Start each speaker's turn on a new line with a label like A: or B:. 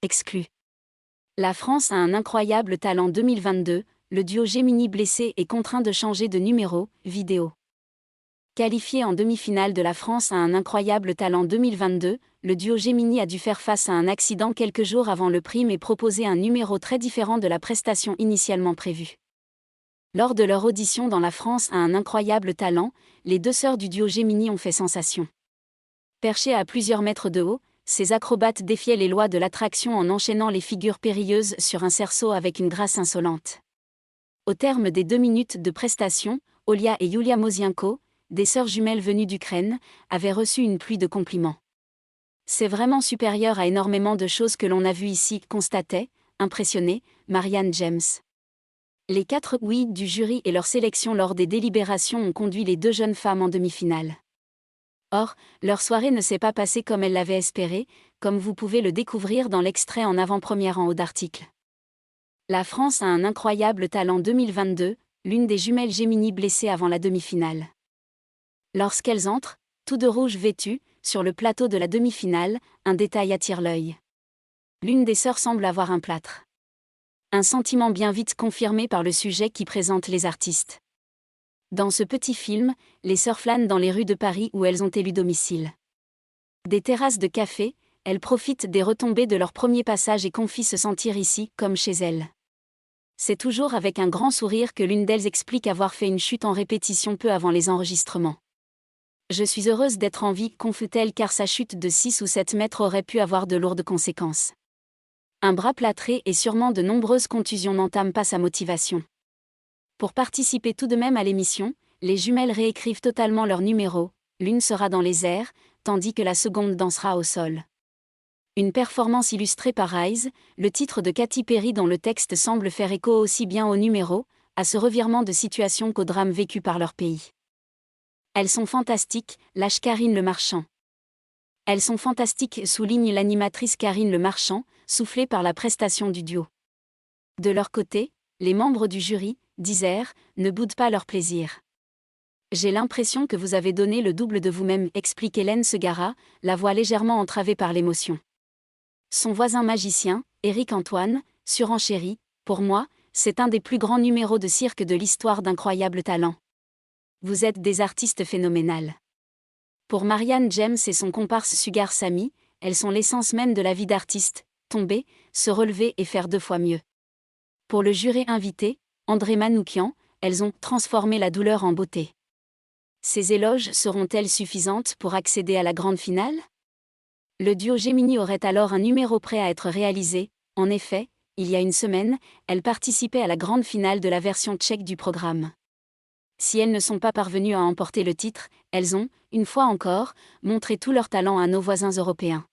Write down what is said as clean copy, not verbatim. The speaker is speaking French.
A: Exclu. La France a un incroyable talent 2022, le duo Gemini blessé est contraint de changer de numéro, vidéo. Qualifié en demi-finale de la France a un incroyable talent 2022, le duo Gemini a dû faire face à un accident quelques jours avant le prime et proposer un numéro très différent de la prestation initialement prévue. Lors de leur audition dans La France a un incroyable talent, les deux sœurs du duo Gemini ont fait sensation. Perchées à plusieurs mètres de haut, ces acrobates défiaient les lois de l'attraction en enchaînant les figures périlleuses sur un cerceau avec une grâce insolente. Au terme des 2 minutes de prestation, Olia et Yulia Mozienko, des sœurs jumelles venues d'Ukraine, avaient reçu une pluie de compliments. C'est vraiment supérieur à énormément de choses que l'on a vues ici, constatait, impressionnée, Marianne James. Les 4 oui du jury et leur sélection lors des délibérations ont conduit les deux jeunes femmes en demi-finale. Or, leur soirée ne s'est pas passée comme elles l'avaient espéré, comme vous pouvez le découvrir dans l'extrait en avant-première en haut d'article. La France a un incroyable talent 2022, l'une des jumelles Gemini blessées avant la demi-finale. Lorsqu'elles entrent, tout de rouge vêtues, sur le plateau de la demi-finale, un détail attire l'œil. L'une des sœurs semble avoir un plâtre. Un sentiment bien vite confirmé par le sujet qui présente les artistes. Dans ce petit film, les sœurs flânent dans les rues de Paris où elles ont élu domicile. Des terrasses de café, elles profitent des retombées de leur premier passage et confient se sentir ici, comme chez elles. C'est toujours avec un grand sourire que l'une d'elles explique avoir fait une chute en répétition peu avant les enregistrements. Je suis heureuse d'être en vie, confie-t-elle, car sa chute de 6 ou 7 mètres aurait pu avoir de lourdes conséquences. Un bras plâtré et sûrement de nombreuses contusions n'entament pas sa motivation. Pour participer tout de même à l'émission, les jumelles réécrivent totalement leur numéro, l'une sera dans les airs, tandis que la seconde dansera au sol. Une performance illustrée par Rise, le titre de Katy Perry dont le texte semble faire écho aussi bien au numéro, à ce revirement de situation qu'au drame vécu par leur pays. Elles sont fantastiques, lâche Karine Le Marchand. Elles sont fantastiques, souligne l'animatrice Karine Le Marchand, soufflée par la prestation du duo. De leur côté, les membres du jury, disèrent, ne boudent pas leur plaisir. J'ai l'impression que vous avez donné le double de vous-même, explique Hélène Segara, la voix légèrement entravée par l'émotion. Son voisin magicien, Éric Antoine, surenchérit, pour moi, c'est un des plus grands numéros de cirque de l'histoire d'incroyable talent. Vous êtes des artistes phénoménales. Pour Marianne James et son comparse Sugar Sammy, elles sont l'essence même de la vie d'artiste, tomber, se relever et faire 2 fois mieux. Pour le jury invité, André Manoukian, elles ont transformé la douleur en beauté. Ces éloges seront-elles suffisantes pour accéder à la grande finale ? Le duo Gemini aurait alors un numéro prêt à être réalisé. En effet, il y a une semaine, elles participaient à la grande finale de la version tchèque du programme. Si elles ne sont pas parvenues à emporter le titre, elles ont, une fois encore, montré tout leur talent à nos voisins européens.